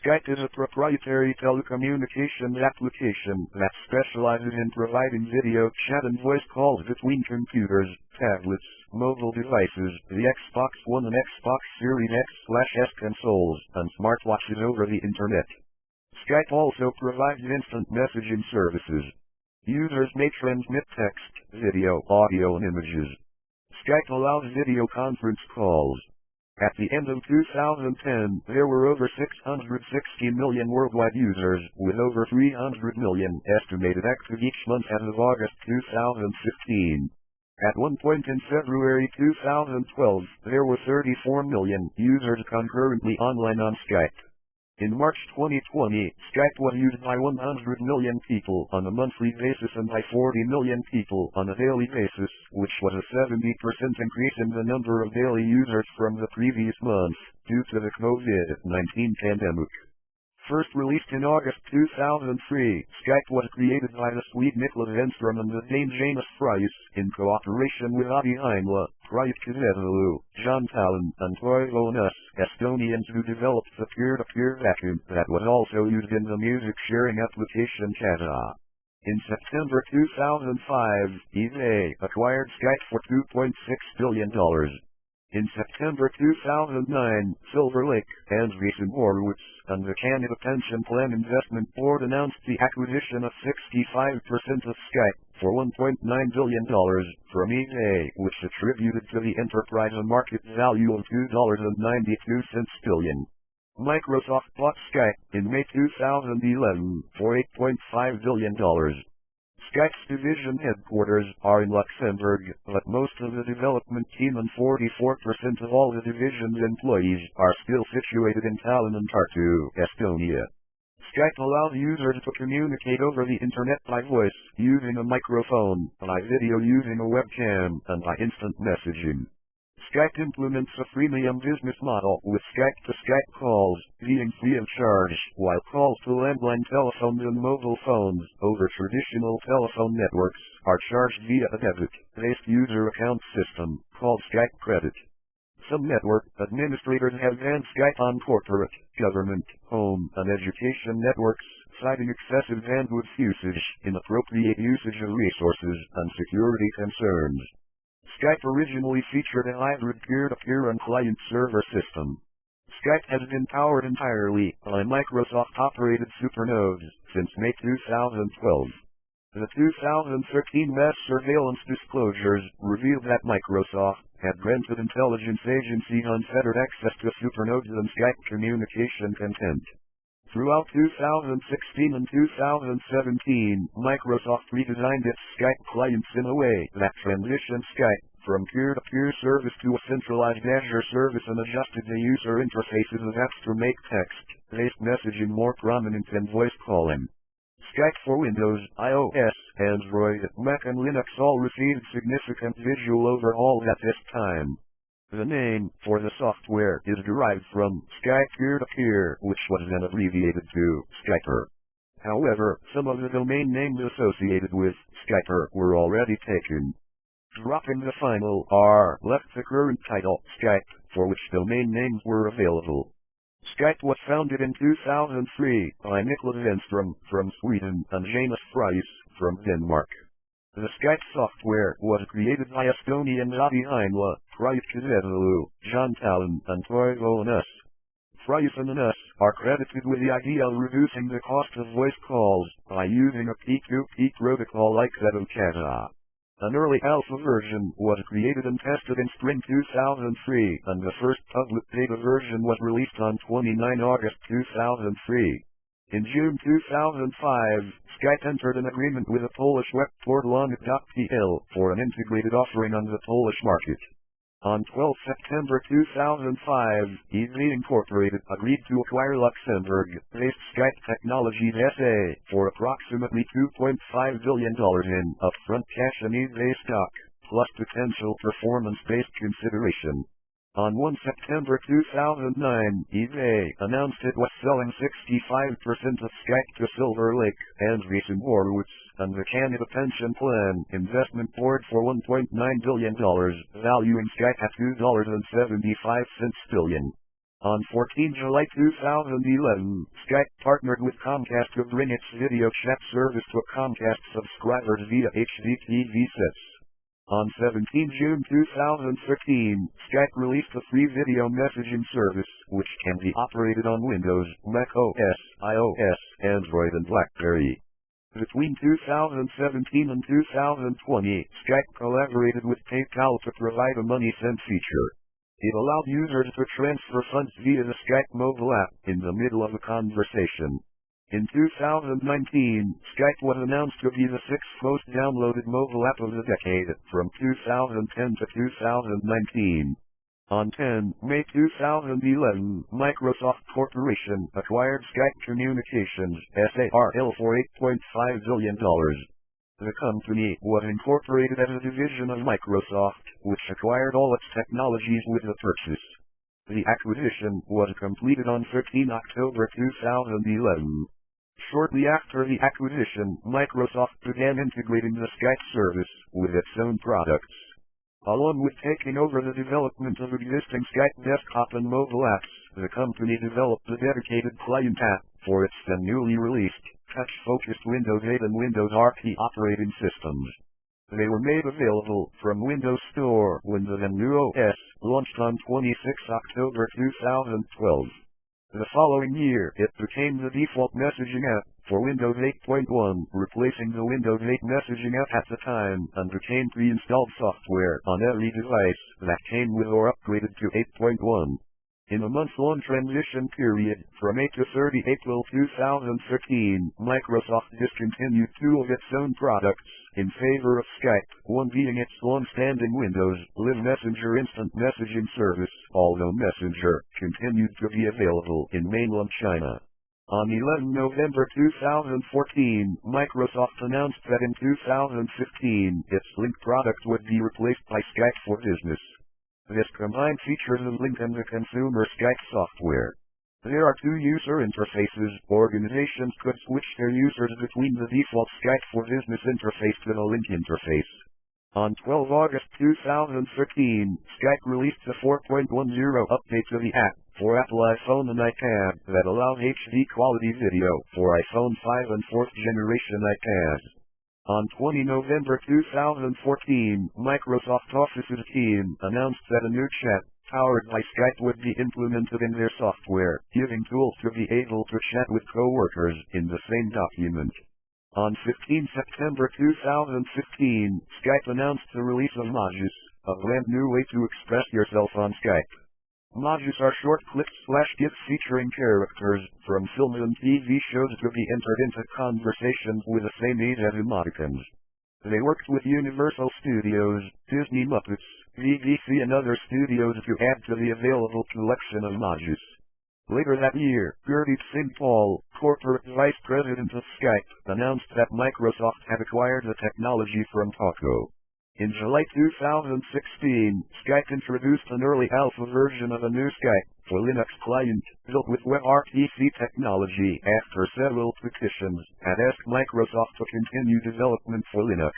Skype is a proprietary telecommunications application that specializes in providing video chat and voice calls between computers, tablets, mobile devices, the Xbox One and Xbox Series X/S consoles, and smartwatches over the Internet. Skype also provides instant messaging services. Users may transmit text, video, audio, and images. Skype allows video conference calls. At the end of 2010, there were over 660 million worldwide users, with over 300 million estimated active each month as of August 2015. At one point in February 2012, there were 34 million users concurrently online on Skype. In March 2020, Skype was used by 100 million people on a monthly basis and by 40 million people on a daily basis, which was a 70% increase in the number of daily users from the previous month, due to the COVID-19 pandemic. First released in August 2003, Skype was created by the Swede Niklas Enström and the Dane Janus Friis, in cooperation with Adi Heimla, Priit Kivelu, John Talon, and Toivo Nuss, Estonians who developed the peer-to-peer vacuum that was also used in the music sharing application Kazaa. In September 2005, eBay acquired Skype for $2.6 billion. In September 2009, Silver Lake, Andreessen Horowitz, and the Canada Pension Plan Investment Board announced the acquisition of 65% of Skype for $1.9 billion from eBay, which attributed to the enterprise a market value of $2.92 billion. Microsoft bought Skype in May 2011 for $8.5 billion. Skype's division headquarters are in Luxembourg, but most of the development team and 44% of all the division's employees are still situated in Tallinn and Tartu, Estonia. Skype allows users to communicate over the Internet by voice, using a microphone, by video using a webcam, and by instant messaging. Skype implements a freemium business model, with Skype-to-Skype calls being free of charge, while calls to landline telephones and mobile phones over traditional telephone networks are charged via a debit-based user account system called Skype Credit. Some network administrators have banned Skype on corporate, government, home, and education networks, citing excessive bandwidth usage, inappropriate usage of resources, and security concerns. Skype originally featured a hybrid peer-to-peer and client-server system. Skype has been powered entirely by Microsoft-operated supernodes since May 2012. The 2013 mass surveillance disclosures revealed that Microsoft had granted intelligence agencies unfettered access to supernodes and Skype communication content. Throughout 2016 and 2017, Microsoft redesigned its Skype clients in a way that transitioned Skype from peer-to-peer service to a centralized Azure service and adjusted the user interfaces of apps to make text-based messaging more prominent than voice calling. Skype for Windows, iOS, Android, Mac and Linux all received significant visual overhauls at this time. The name for the software is derived from Skype Peer-to-Peer, which was then abbreviated to Skyper. However, some of the domain names associated with Skyper were already taken. Dropping the final R left the current title, Skype, for which domain names were available. Skype was founded in 2003 by Niklas Enström from Sweden and Janus Friis from Denmark. The Skype software was created by Estonians Adi Heimla, Priit Kivelu, John Talon, and Toivo Nuss. Friis and Nuss are credited with the idea of reducing the cost of voice calls by using a P2P protocol like that of Kazaa. An early alpha version was created and tested in spring 2003, and the first public beta version was released on 29 August 2003. In June 2005, Skype entered an agreement with a Polish web portal Onet.pl for an integrated offering on the Polish market. On 12 September 2005, eBay Incorporated agreed to acquire Luxembourg-based Skype Technology SA for approximately $2.5 billion in upfront cash and eBay stock, plus potential performance-based consideration. On 1 September 2009, eBay announced it was selling 65% of Skype to Silver Lake, Andreessen Horowitz, and the Canada Pension Plan Investment Board for $1.9 billion, valuing Skype at $2.75 billion. On 14 July 2011, Skype partnered with Comcast to bring its video chat service to Comcast subscribers via HDTV sets. On 17 June 2013, Skype released a free video messaging service, which can be operated on Windows, Mac OS, iOS, Android and BlackBerry. Between 2017 and 2020, Skype collaborated with PayPal to provide a money send feature. It allowed users to transfer funds via the Skype mobile app in the middle of a conversation. In 2019, Skype was announced to be the sixth most downloaded mobile app of the decade, from 2010 to 2019. On 10 May 2011, Microsoft Corporation acquired Skype Communications, SARL, for $8.5 billion. The company was incorporated as a division of Microsoft, which acquired all its technologies with the purchase. The acquisition was completed on 13 October 2011. Shortly after the acquisition, Microsoft began integrating the Skype service with its own products. Along with taking over the development of existing Skype desktop and mobile apps, the company developed a dedicated client app for its then newly released, touch-focused Windows 8 and Windows RT operating systems. They were made available from Windows Store when the then new OS launched on 26 October 2012. The following year, it became the default messaging app for Windows 8.1, replacing the Windows 8 messaging app at the time, and became pre-installed software on every device that came with or upgraded to 8.1. In a month-long transition period, from 8 to 30 April 2013, Microsoft discontinued two of its own products in favor of Skype, one being its long-standing Windows Live Messenger instant messaging service, although Messenger continued to be available in mainland China. On 11 November 2014, Microsoft announced that in 2015, its Link product would be replaced by Skype for Business. This combined features of Link and the consumer Skype software. There are two user interfaces. Organizations could switch their users between the default Skype for Business interface to the Link interface. On 12 August 2013, Skype released the 4.10 update to the app for Apple iPhone and iPad that allows HD quality video for iPhone 5 and 4th generation iPads. On 20 November 2014, Microsoft Office's team announced that a new chat, powered by Skype, would be implemented in their software, giving tools to be able to chat with coworkers in the same document. On 15 September 2015, Skype announced the release of emojis, a brand new way to express yourself on Skype. Emojis are short clips/gifs featuring characters from films and TV shows to be entered into conversations with the same ease as emoticons. They worked with Universal Studios, Disney Muppets, BBC and other studios to add to the available collection of emojis. Later that year, Gurdeep Singh Paul, corporate vice president of Skype, announced that Microsoft had acquired the technology from Talko. In July 2016, Skype introduced an early alpha version of a new Skype for Linux client, built with WebRTC technology after several petitions had asked Microsoft to continue development for Linux.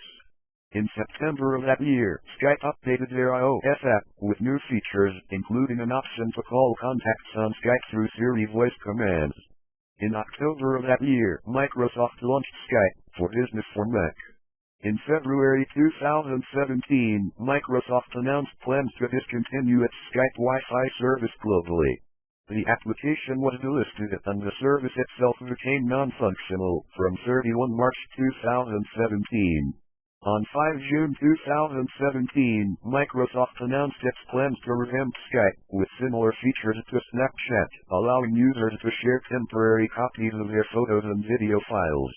In September of that year, Skype updated their iOS app with new features, including an option to call contacts on Skype through Siri voice commands. In October of that year, Microsoft launched Skype for Business for Mac. In February 2017, Microsoft announced plans to discontinue its Skype Wi-Fi service globally. The application was delisted and the service itself became non-functional from 31 March 2017. On 5 June 2017, Microsoft announced its plans to revamp Skype with similar features to Snapchat, allowing users to share temporary copies of their photos and video files.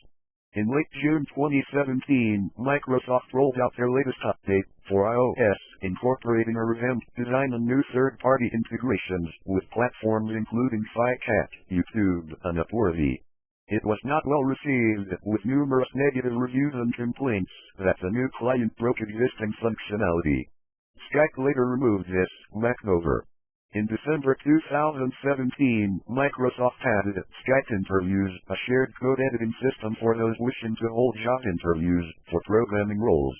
In late June 2017, Microsoft rolled out their latest update for iOS, incorporating a revamped design and new third-party integrations with platforms including FiCat, YouTube, and Upworthy. It was not well received, with numerous negative reviews and complaints that the new client broke existing functionality. Skype later removed this makeover. In December 2017, Microsoft added Skype Interviews, a shared code editing system for those wishing to hold job interviews for programming roles.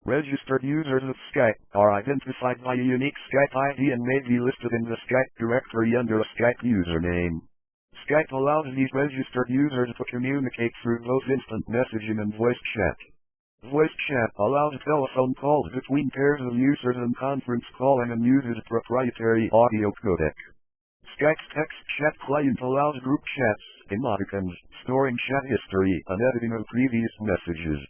Registered users of Skype are identified by a unique Skype ID and may be listed in the Skype directory under a Skype username. Skype allows these registered users to communicate through both instant messaging and voice chat. Voice chat allows telephone calls between pairs of users and conference calling and uses proprietary audio codec. Skype's text chat client allows group chats, emoticons, storing chat history, and editing of previous messages.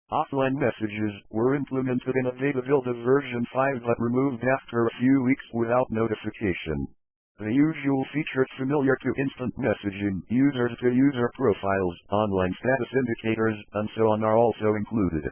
Offline messages were implemented in a beta build of version 5 but removed after a few weeks without notification. The usual features familiar to instant messaging, user-to-user profiles, online status indicators, and so on are also included.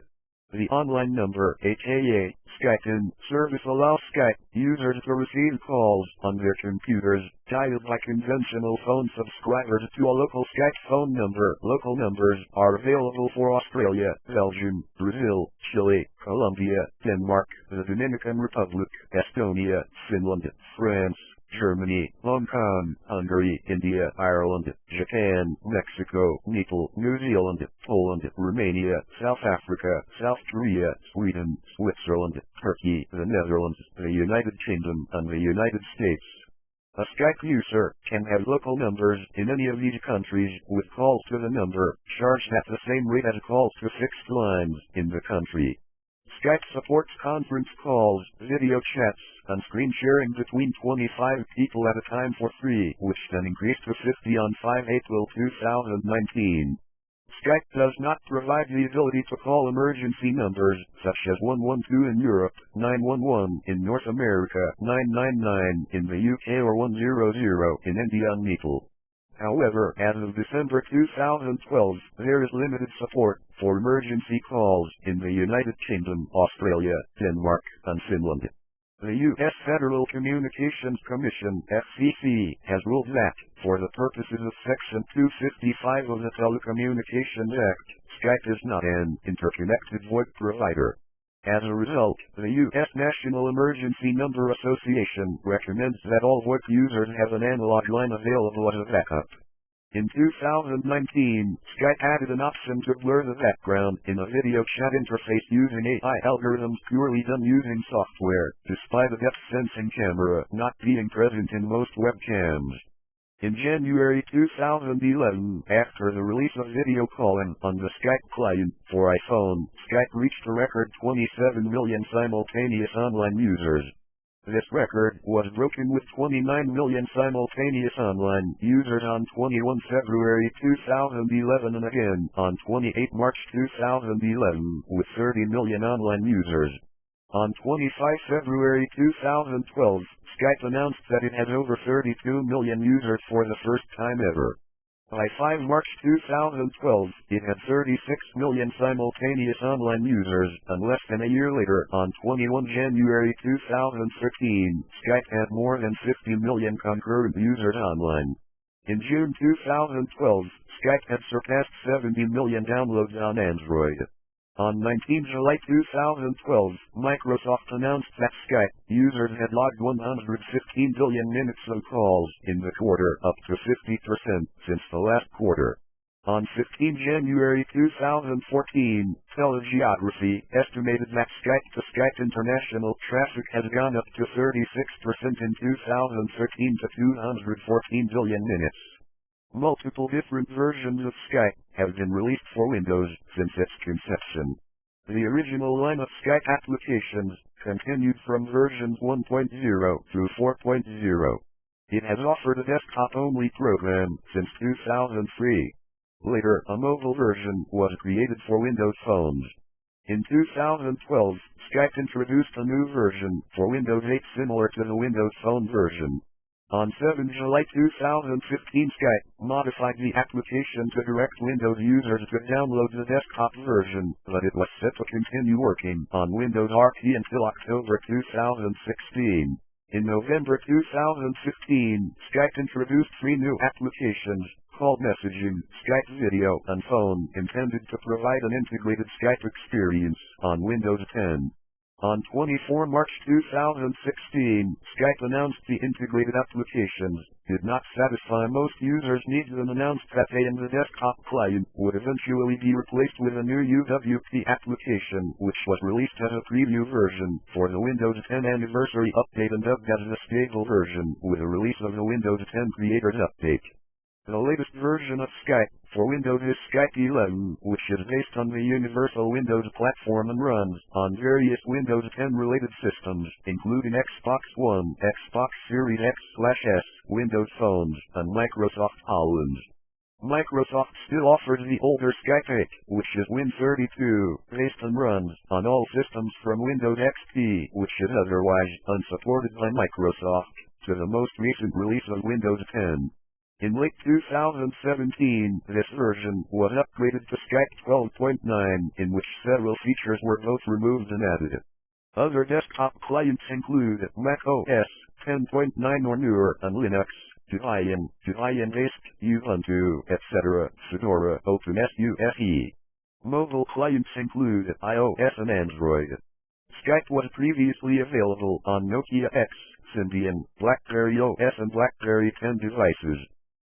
The online number, aka Skype-in, service allows Skype users to receive calls on their computers, dialed by conventional phone subscribers to a local Skype phone number. Local numbers are available for Australia, Belgium, Brazil, Chile, Colombia, Denmark, the Dominican Republic, Estonia, Finland, France, Germany, Hong Kong, Hungary, India, Ireland, Japan, Mexico, Nepal, New Zealand, Poland, Romania, South Africa, South Korea, Sweden, Switzerland, Turkey, the Netherlands, the United Kingdom, and the United States. A Skype user can have local numbers in any of these countries with calls to the number charged at the same rate as calls to fixed lines in the country. Skype supports conference calls, video chats, and screen sharing between 25 people at a time for free, which then increased to 50 on 5 April 2019. Skype does not provide the ability to call emergency numbers, such as 112 in Europe, 911 in North America, 999 in the UK or 100 in India and Nepal. However, as of December 2012, there is limited support for emergency calls in the United Kingdom, Australia, Denmark, and Finland. The U.S. Federal Communications Commission, FCC, has ruled that, for the purposes of Section 255 of the Telecommunications Act, Skype is not an interconnected VoIP provider. As a result, the U.S. National Emergency Number Association recommends that all VoIP users have an analog line available as a backup. In 2019, Skype added an option to blur the background in a video chat interface using AI algorithms purely done using software, despite a depth sensing camera not being present in most webcams. In January 2011, after the release of video calling on the Skype client for iPhone, Skype reached a record 27 million simultaneous online users. This record was broken with 29 million simultaneous online users on 21 February 2011 and again on 28 March 2011 with 30 million online users. On 25 February 2012, Skype announced that it has over 32 million users for the first time ever. By 5 March 2012, it had 36 million simultaneous online users, and less than a year later, on 21 January 2013, Skype had more than 50 million concurrent users online. In June 2012, Skype had surpassed 70 million downloads on Android. On 19 July 2012, Microsoft announced that Skype users had logged 115 billion minutes of calls in the quarter, up to 50% since the last quarter. On 15 January 2014, Telegeography estimated that Skype-to-Skype international traffic has gone up to 36% in 2013 to 214 billion minutes. Multiple different versions of Skype have been released for Windows since its conception. The original line of Skype applications continued from versions 1.0 through 4.0. It has offered a desktop-only program since 2003. Later, a mobile version was created for Windows phones. In 2012, Skype introduced a new version for Windows 8 similar to the Windows Phone version. On 7 July 2015, Skype modified the application to direct Windows users to download the desktop version, but it was set to continue working on Windows RT until October 2016. In November 2015, Skype introduced 3 new applications, called Messaging, Skype Video, and Phone, intended to provide an integrated Skype experience on Windows 10. On 24 March 2016, Skype announced the integrated applications did not satisfy most users' needs and announced that they and the desktop client would eventually be replaced with a new UWP application, which was released as a preview version for the Windows 10 anniversary update and dubbed as the stable version with the release of the Windows 10 Creators Update. The latest version of Skype for Windows is Skype 11, which is based on the Universal Windows platform and runs on various Windows 10 related systems, including Xbox One, Xbox Series X/S, Windows phones, and Microsoft HoloLens. Microsoft still offers the older Skype Qik, which is Win32, based and runs on all systems from Windows XP, which is otherwise unsupported by Microsoft, to the most recent release of Windows 10. In late 2017, this version was upgraded to Skype 12.9, in which several features were both removed and added. Other desktop clients include Mac OS 10.9 or newer and Linux, Debian-based, Ubuntu, etc., Fedora, OpenSUSE. Mobile clients include iOS and Android. Skype was previously available on Nokia X, Symbian, BlackBerry OS and BlackBerry 10 devices.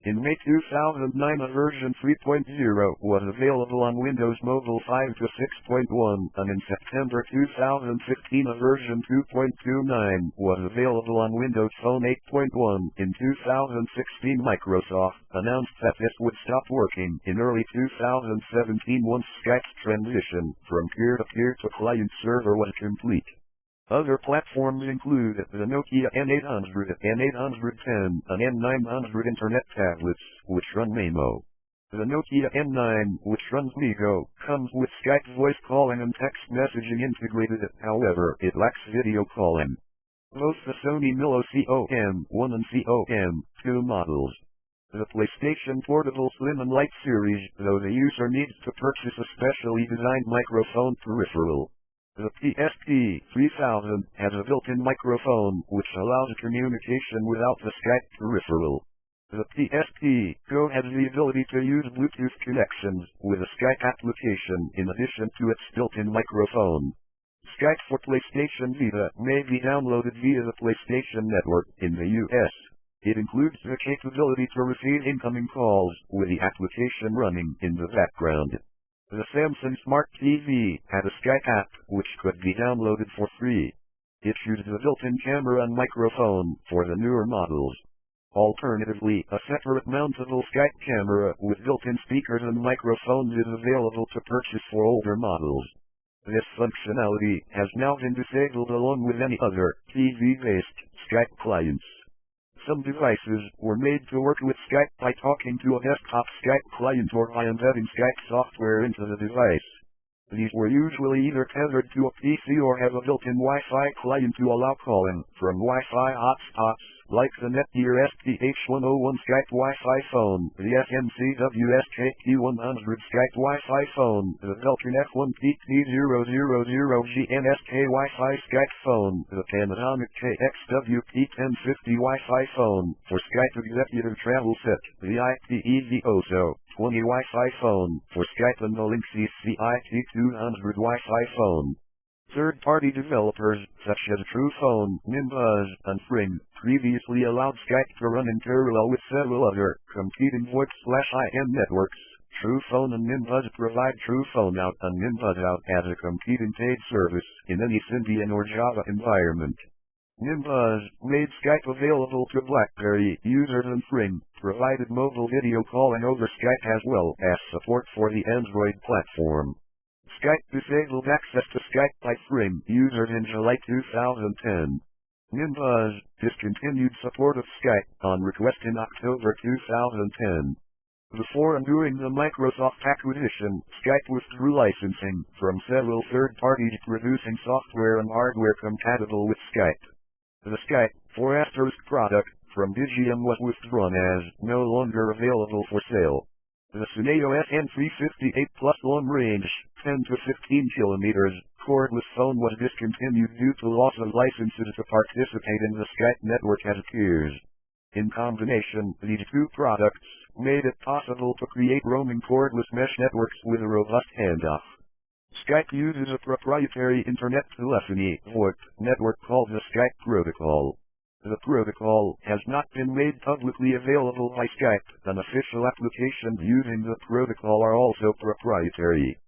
In May 2009 a version 3.0 was available on Windows Mobile 5 to 6.1, and in September 2015 a version 2.29 was available on Windows Phone 8.1. In 2016 Microsoft announced that this would stop working in early 2017 once Skype's transition from peer-to-peer to client-server was complete. Other platforms include the Nokia N800, N810, and N900 Internet tablets, which run Maemo. The Nokia N9, which runs Migo, comes with Skype voice calling and text messaging integrated, however, it lacks video calling. Both the Sony Milo COM1 and COM2 models. The PlayStation Portable Slim and Light series, though the user needs to purchase a specially designed microphone peripheral. The PSP 3000 has a built-in microphone which allows communication without the Skype peripheral. The PSP Go has the ability to use Bluetooth connections with a Skype application in addition to its built-in microphone. Skype for PlayStation Vita may be downloaded via the PlayStation Network in the US. It includes the capability to receive incoming calls with the application running in the background. The Samsung Smart TV had a Skype app which could be downloaded for free. It used the built-in camera and microphone for the newer models. Alternatively, a separate mountable Skype camera with built-in speakers and microphones is available to purchase for older models. This functionality has now been disabled along with any other TV-based Skype clients. Some devices were made to work with Skype by talking to a desktop Skype client or by embedding Skype software into the device. These were usually either tethered to a PC or have a built-in Wi-Fi client to allow calling from Wi-Fi hotspots, like the Netgear SPH101 Skype Wi-Fi phone, the SMCW SKT100 Skype Wi-Fi phone, the Belkin F1PT000GNSK Wi-Fi Skype phone, the Panasonic KXWP1050 Wi-Fi phone, for Skype Executive Travel Set, the IPEV OSO 20 Wi-Fi phone, for Skype and the Linksys CIT200 Wi-Fi phone. Third-party developers, such as TruePhone, Nimbuzz, and Fring, previously allowed Skype to run in parallel with several other competing VoIP/IM networks. TruePhone and Nimbuzz provide TruePhone Out and Nimbuzz Out as a competing paid service in any Symbian or Java environment. Nimbuzz made Skype available to BlackBerry users, and Fring provided mobile video calling over Skype as well as support for the Android platform. Skype disabled access to Skype by Fring users in July 2010. Nimbuzz discontinued support of Skype on request in October 2010. Before and during the Microsoft acquisition, Skype withdrew licensing from several third parties producing software and hardware compatible with Skype. The Skype for * product from Digium was withdrawn as no longer available for sale. The Suneo SN358 Plus long range, 10 to 15 kilometers, cordless phone was discontinued due to loss of licenses to participate in the Skype network as peers. In combination, these two products made it possible to create roaming cordless mesh networks with a robust handoff. Skype uses a proprietary Internet telephony VoIP network called the Skype protocol. The protocol has not been made publicly available by Skype, and official applications using the protocol are also proprietary.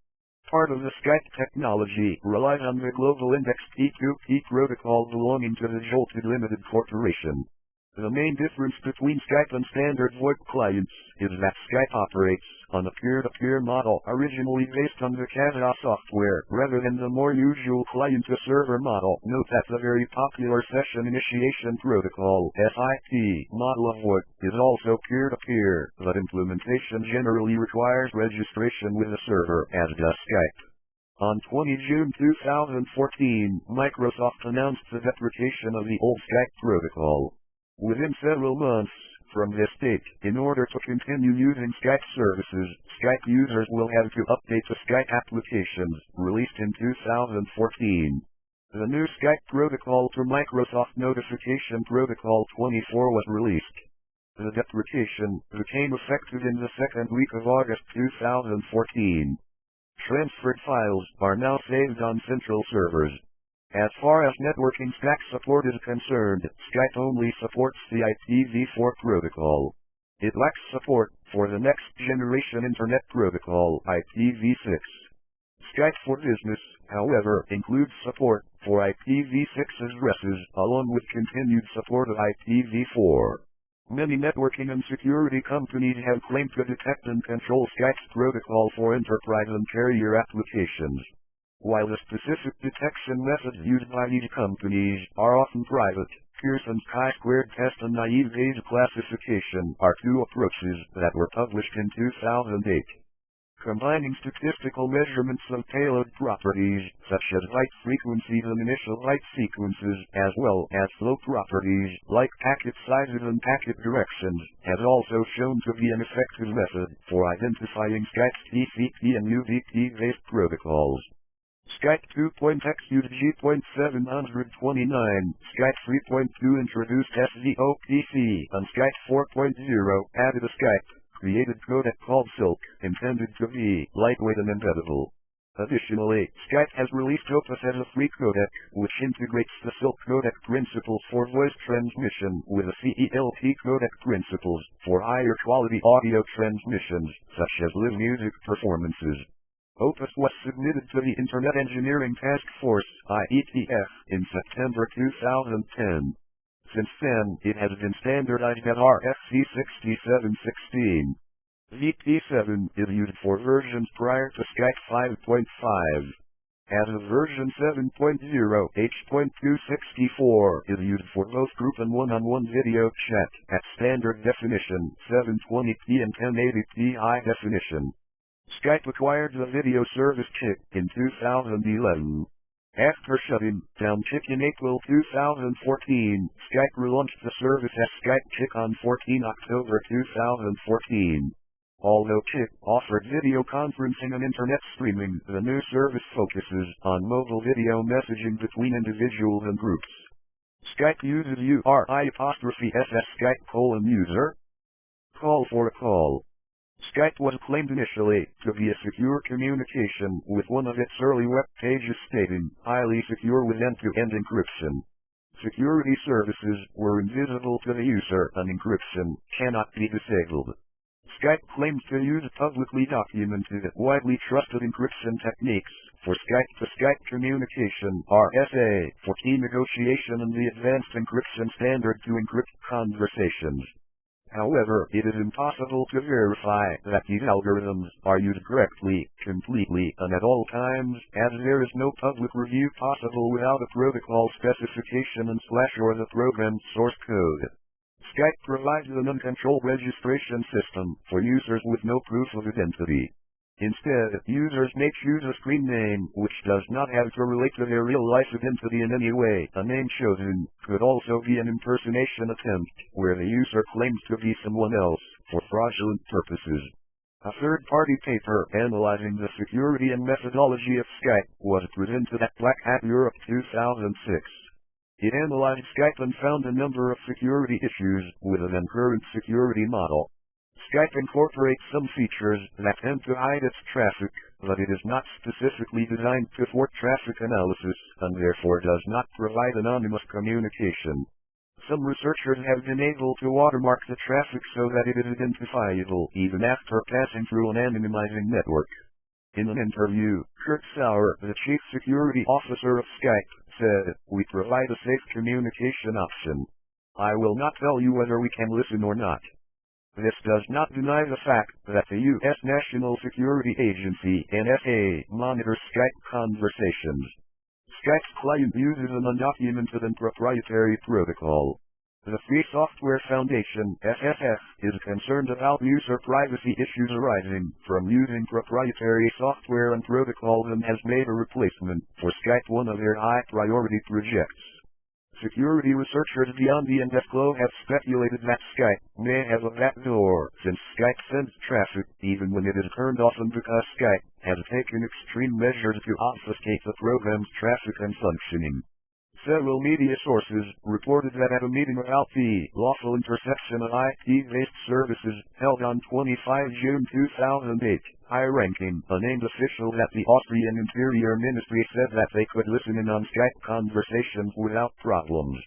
Part of the Skype technology relies on the global indexed P2P protocol belonging to the Jolted Limited Corporation. The main difference between Skype and standard VoIP clients is that Skype operates on a peer-to-peer model originally based on the Kazaa software rather than the more usual client-to-server model. Note that the very popular Session Initiation Protocol (SIP) model of VoIP is also peer-to-peer, but implementation generally requires registration with a server, as does Skype. On 20 June 2014, Microsoft announced the deprecation of the old Skype protocol. Within several months from this date, in order to continue using Skype services, Skype users will have to update the Skype applications, released in 2014. The new Skype protocol to Microsoft Notification Protocol 24 was released. The deprecation became effective in the second week of August 2014. Transferred files are now saved on central servers. As far as networking stack support is concerned, Skype only supports the IPv4 protocol. It lacks support for the next generation Internet protocol, IPv6. Skype for Business, however, includes support for IPv6 addresses, along with continued support of IPv4. Many networking and security companies have claimed to detect and control Skype's protocol for enterprise and carrier applications. While the specific detection methods used by these companies are often private, Pearson's chi-squared test and naive Bayes classification are two approaches that were published in 2008. Combining statistical measurements of payload properties, such as byte frequencies and initial byte sequences, as well as flow properties, like packet sizes and packet directions, has also shown to be an effective method for identifying Skype's TCP and UDP-based protocols. Skype 2.x used G.729, Skype 3.2 introduced SVOPC, and Skype 4.0 added a Skype-created codec called Silk, intended to be lightweight and embeddable. Additionally, Skype has released Opus as a free codec, which integrates the Silk codec principles for voice transmission with the CELT codec principles for higher quality audio transmissions, such as live music performances. Opus was submitted to the Internet Engineering Task Force, IETF, in September 2010. Since then, it has been standardized at RFC 6716. VP7 is used for versions prior to Skype 5.5. As of version 7.0, H.264 is used for both group and one-on-one video chat at standard definition, 720p and 1080p high definition. Skype acquired the video service Qik in 2011. After shutting down Qik in April 2014, Skype relaunched the service as Skype Qik on 14 October 2014. Although Qik offered video conferencing and internet streaming, the new service focuses on mobile video messaging between individuals and groups. Skype uses URI_SS Skype :user. Call for a call. Skype was claimed initially to be a secure communication, with one of its early web pages stating, highly secure with end-to-end encryption. Security services were invisible to the user and encryption cannot be disabled. Skype claims to use publicly documented, widely trusted encryption techniques for Skype-to-Skype communication, RSA, for key negotiation and the advanced encryption standard to encrypt conversations. However, it is impossible to verify that these algorithms are used correctly, completely, and at all times, as there is no public review possible without a protocol specification and / or the program's source code. Skype provides an uncontrolled registration system for users with no proof of identity. Instead, users may choose a screen name which does not have to relate to their real-life identity in any way. A name chosen could also be an impersonation attempt, where the user claims to be someone else for fraudulent purposes. A third-party paper analyzing the security and methodology of Skype was presented at Black Hat Europe 2006. It analyzed Skype and found a number of security issues with the then current security model. Skype incorporates some features that tend to hide its traffic, but it is not specifically designed to thwart traffic analysis, and therefore does not provide anonymous communication. Some researchers have been able to watermark the traffic so that it is identifiable even after passing through an anonymizing network. In an interview, Kurt Sauer, the chief security officer of Skype, said, "We provide a safe communication option. I will not tell you whether we can listen or not." This does not deny the fact that the U.S. National Security Agency, NSA, monitors Skype conversations. Skype's client uses an undocumented and proprietary protocol. The Free Software Foundation, FSF, is concerned about user privacy issues arising from using proprietary software and protocols and has made a replacement for Skype one of their high-priority projects. Security researchers beyond the undisclosed have speculated that Skype may have a backdoor, since Skype sends traffic even when it is turned off, and because Skype has taken extreme measures to obfuscate the program's traffic and functioning. Several media sources reported that at a meeting about the lawful interception of IP-based services held on 25 June 2008, high-ranking, unnamed officials at the Austrian Interior Ministry said that they could listen in on Skype conversations without problems.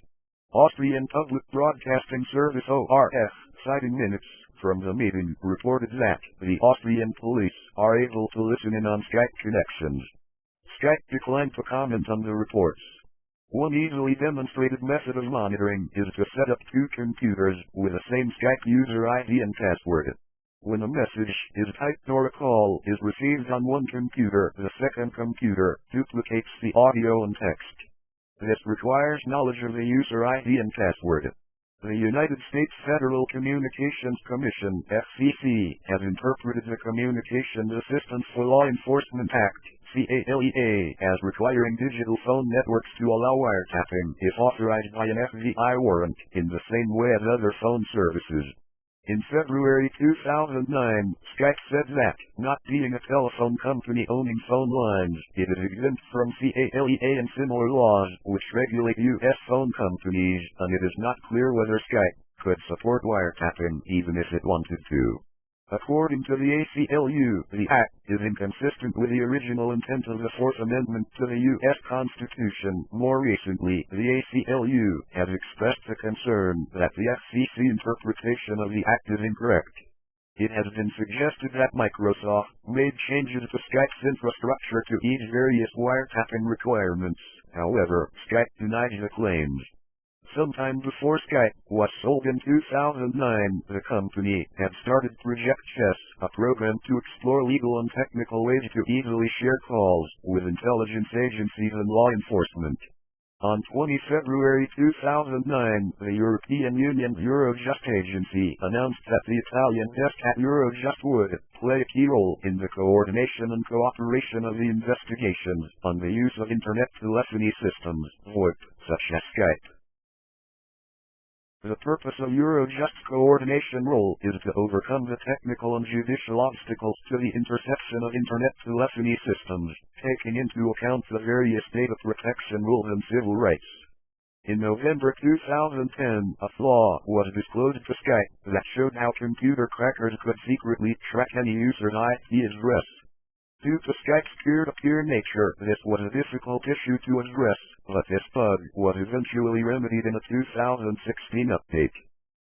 Austrian Public Broadcasting Service ORF, citing minutes from the meeting, reported that the Austrian police are able to listen in on Skype connections. Skype declined to comment on the reports. One easily demonstrated method of monitoring is to set up two computers with the same Skype user ID and password. When a message is typed or a call is received on one computer, the second computer duplicates the audio and text. This requires knowledge of the user ID and password. The United States Federal Communications Commission, FCC, has interpreted the Communications Assistance for Law Enforcement Act, CALEA, as requiring digital phone networks to allow wiretapping if authorized by an FBI warrant, in the same way as other phone services. In February 2009, Skype said that, not being a telephone company owning phone lines, it is exempt from CALEA and similar laws which regulate U.S. phone companies, and it is not clear whether Skype could support wiretapping even if it wanted to. According to the ACLU, the Act is inconsistent with the original intent of the Fourth Amendment to the U.S. Constitution. More recently, the ACLU has expressed the concern that the FCC interpretation of the Act is incorrect. It has been suggested that Microsoft made changes to Skype's infrastructure to ease various wiretapping requirements. However, Skype denies the claims. Sometime before Skype was sold in 2009, the company had started Project Chess, a program to explore legal and technical ways to easily share calls with intelligence agencies and law enforcement. On 20 February 2009, the European Union Eurojust agency announced that the Italian desk at Eurojust would play a key role in the coordination and cooperation of the investigations on the use of Internet telephony systems, VoIP, such as Skype. The purpose of Eurojust's coordination role is to overcome the technical and judicial obstacles to the interception of Internet telephony systems, taking into account the various data protection rules and civil rights. In November 2010, a flaw was disclosed to Skype that showed how computer crackers could secretly track any user's IP address. Due to Skype's peer-to-peer nature, this was a difficult issue to address, but this bug was eventually remedied in a 2016 update.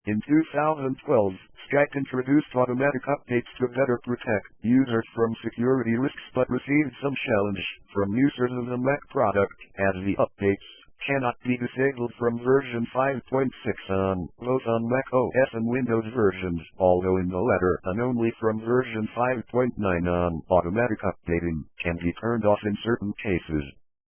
In 2012, Skype introduced automatic updates to better protect users from security risks but received some challenge from users of the Mac product, as the updates cannot be disabled from version 5.6 on, both on Mac OS and Windows versions, although in the latter, and only from version 5.9 on, automatic updating can be turned off in certain cases.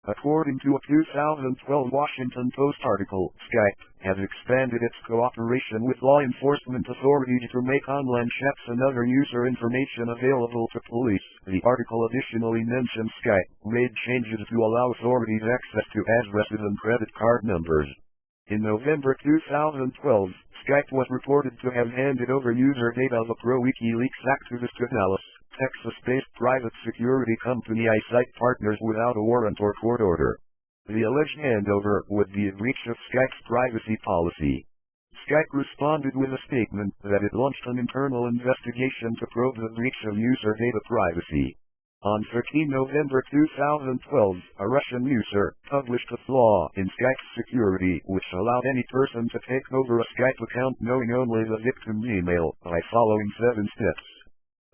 According to a 2012 Washington Post article, Skype has expanded its cooperation with law enforcement authorities to make online chats and other user information available to police. The article additionally mentions Skype made changes to allow authorities access to addresses and credit card numbers. In November 2012, Skype was reported to have handed over user data of a pro-WikiLeaks activist to Dallas, Texas-based private security company iSight Partners without a warrant or court order. The alleged handover would be a breach of Skype's privacy policy. Skype responded with a statement that it launched an internal investigation to probe the breach of user data privacy. On 13 November 2012, a Russian user published a flaw in Skype security which allowed any person to take over a Skype account knowing only the victim's email by following 7 steps.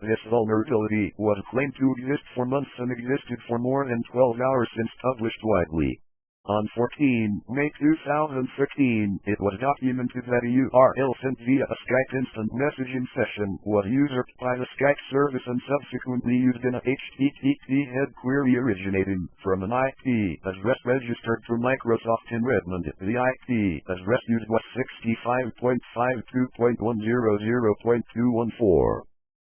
This vulnerability was claimed to exist for months and existed for more than 12 hours since published widely. On 14 May 2013, it was documented that a URL sent via a Skype instant messaging session was usurped by the Skype service and subsequently used in a HTTP head query originating from an IP address registered to Microsoft in Redmond. The IP address used was 65.52.100.214.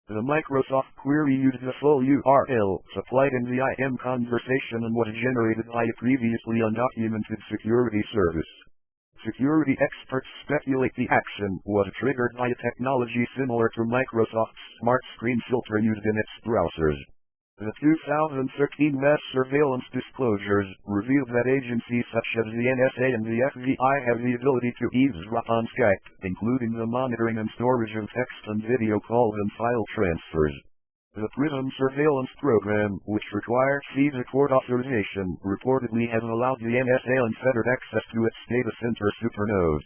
The Microsoft query used the full URL supplied in the IM conversation and was generated by a previously undocumented security service. Security experts speculate the action was triggered by a technology similar to Microsoft's Smart Screen filter used in its browsers. The 2013 mass surveillance disclosures revealed that agencies such as the NSA and the FBI have the ability to eavesdrop on Skype, including the monitoring and storage of text and video calls and file transfers. The PRISM surveillance program, which required FISA court authorization, reportedly has allowed the NSA unfettered access to its data center supernodes.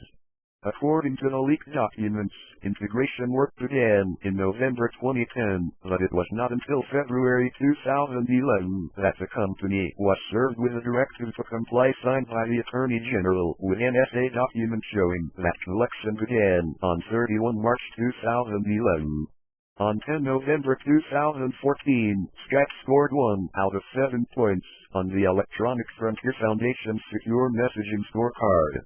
According to the leaked documents, integration work began in November 2010, but it was not until February 2011 that the company was served with a directive to comply signed by the Attorney General, with NSA documents showing that collection began on 31 March 2011. On 10 November 2014, Skype scored 1 out of 7 points on the Electronic Frontier Foundation's Secure Messaging Scorecard.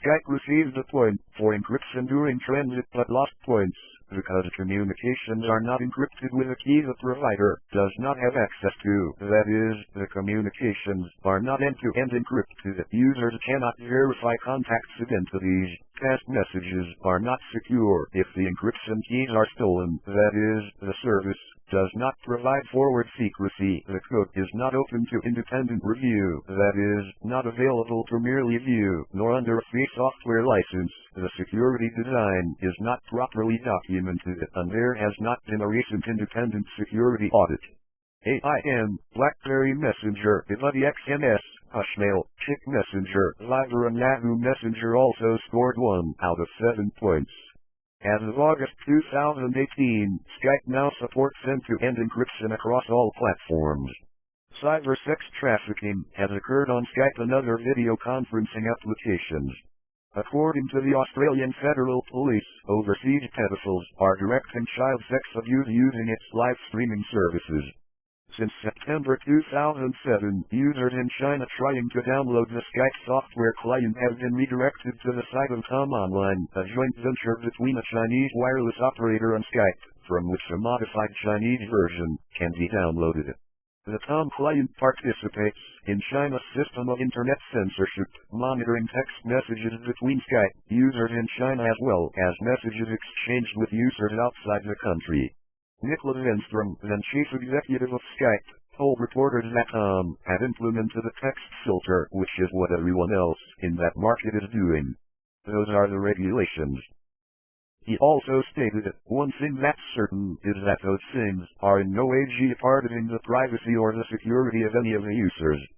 Skype received a point for encryption during transit but lost points because communications are not encrypted with a key the provider does not have access to. That is, the communications are not end-to-end encrypted. Users cannot verify contacts' identities. Past messages are not secure if the encryption keys are stolen. That is, the service does not provide forward secrecy. The code is not open to independent review. That is, not available to merely view, nor under a free software license. The security design is not properly documented, and there has not been a recent independent security audit. AIM, BlackBerry Messenger, Buddy XMS, Hushmail, Qik Messenger, Viber and Yahoo Messenger also scored 1 out of 7 points. As of August 2018, Skype now supports end-to-end encryption across all platforms. Cyber sex trafficking has occurred on Skype and other video conferencing applications. According to the Australian Federal Police, overseas pedophiles are directing child sex abuse using its live streaming services. Since September 2007, users in China trying to download the Skype software client have been redirected to the site of Tom Online, a joint venture between a Chinese wireless operator and Skype, from which a modified Chinese version can be downloaded. The Tom client participates in China's system of internet censorship, monitoring text messages between Skype users in China as well as messages exchanged with users outside the country. Nicholas Enstrom, then chief executive of Skype, told reporters that Tom had implemented a text filter, which is what everyone else in that market is doing. Those are the regulations. He also stated, one thing that's certain is that those things are in no way jeopardizing the privacy or the security of any of the users.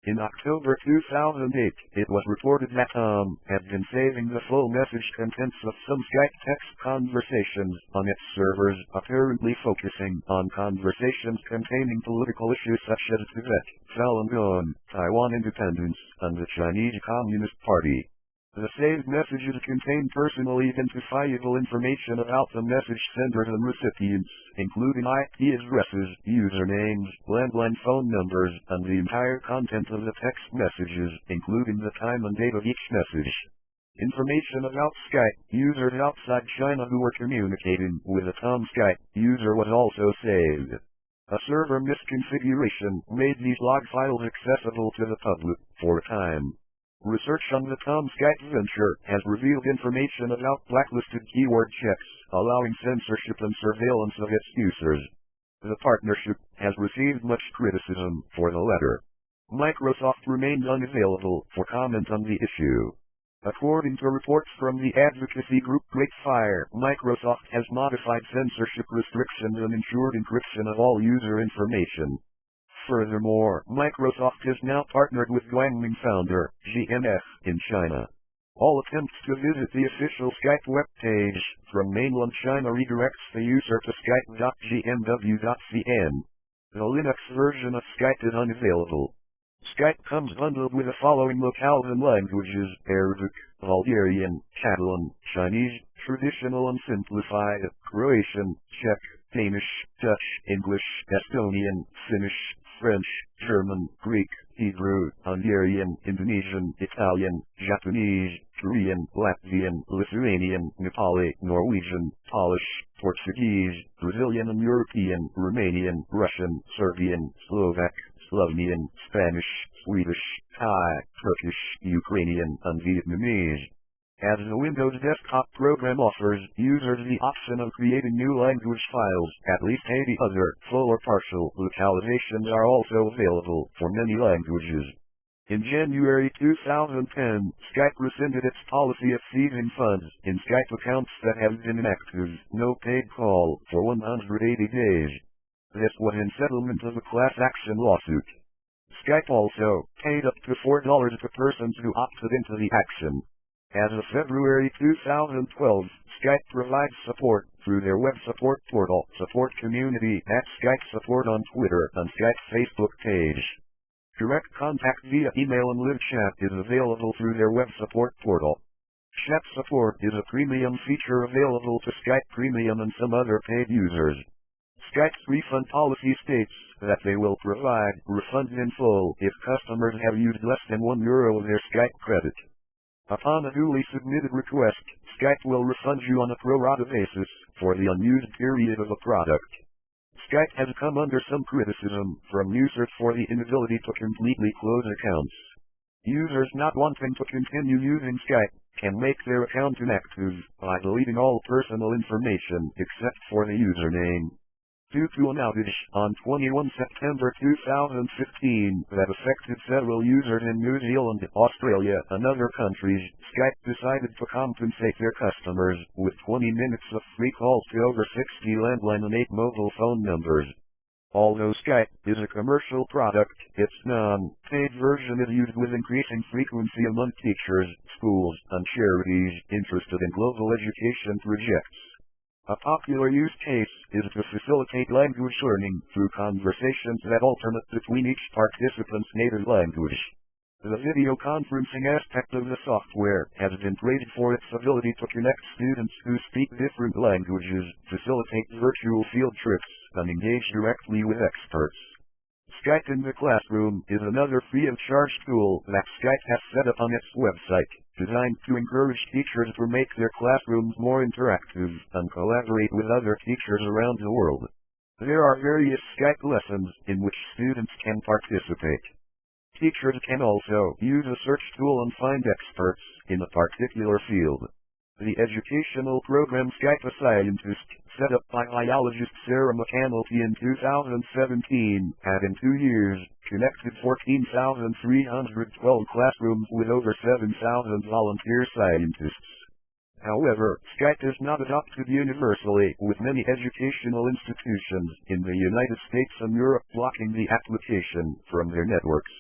In October 2008, it was reported that Tom had been saving the full message contents of some Skype text conversations on its servers, apparently focusing on conversations containing political issues such as Tibet, Falun Gong, Taiwan independence, and the Chinese Communist Party. The saved messages contain personally identifiable information about the message senders and recipients, including IP addresses, usernames, landline phone numbers, and the entire content of the text messages, including the time and date of each message. Information about Skype users outside China who were communicating with a Tom Skype user was also saved. A server misconfiguration made these log files accessible to the public for a time. Research on the Tom Skype venture has revealed information about blacklisted keyword checks, allowing censorship and surveillance of its users. The partnership has received much criticism for the latter. Microsoft remains unavailable for comment on the issue. According to reports from the advocacy group Great Fire, Microsoft has modified censorship restrictions and ensured encryption of all user information. Furthermore, Microsoft is now partnered with Guangming founder, GMF, in China. All attempts to visit the official Skype webpage from mainland China redirects the user to skype.gmw.cn. The Linux version of Skype is unavailable. Skype comes bundled with the following locales and languages: Arabic, Bulgarian, Catalan, Chinese, Traditional and Simplified, Croatian, Czech, Danish, Dutch, English, Estonian, Finnish, French, German, Greek, Hebrew, Hungarian, Indonesian, Italian, Japanese, Korean, Latvian, Lithuanian, Nepali, Norwegian, Polish, Portuguese, Brazilian and European, Romanian, Russian, Serbian, Slovak, Slovenian, Spanish, Swedish, Thai, Turkish, Ukrainian, and Vietnamese. As the Windows desktop program offers users the option of creating new language files, at least 80 other, full or partial, localizations are also available for many languages. In January 2010, Skype rescinded its policy of seizing funds in Skype accounts that have been inactive, no paid call, for 180 days. This was in settlement of a class action lawsuit. Skype also paid up to $4 to persons who opted into the action. As of February 2012, Skype provides support through their web support portal, Support Community at Skype Support on Twitter, and Skype Facebook page. Direct contact via email and live chat is available through their web support portal. Chat support is a premium feature available to Skype Premium and some other paid users. Skype's refund policy states that they will provide refunds in full if customers have used less than €1 of their Skype credit. Upon a duly submitted request, Skype will refund you on a pro rata basis for the unused period of a product. Skype has come under some criticism from users for the inability to completely close accounts. Users not wanting to continue using Skype can make their account inactive by deleting all personal information except for the username. Due to an outage on 21 September 2015 that affected several users in New Zealand, Australia, and other countries, Skype decided to compensate their customers with 20 minutes of free calls to over 60 landline and 8 mobile phone numbers. Although Skype is a commercial product, its non-paid version is used with increasing frequency among teachers, schools, and charities interested in global education projects. A popular use case is to facilitate language learning through conversations that alternate between each participant's native language. The video conferencing aspect of the software has been praised for its ability to connect students who speak different languages, facilitate virtual field trips, and engage directly with experts. Skype in the Classroom is another free-of-charge tool that Skype has set up on its website, designed to encourage teachers to make their classrooms more interactive and collaborate with other teachers around the world. There are various Skype lessons in which students can participate. Teachers can also use a search tool and find experts in a particular field. The educational program Skype a Scientist, set up by biologist Sarah McAnulty in 2017, had in 2 years connected 14,312 classrooms with over 7,000 volunteer scientists. However, Skype is not adopted universally, with many educational institutions in the United States and Europe blocking the application from their networks.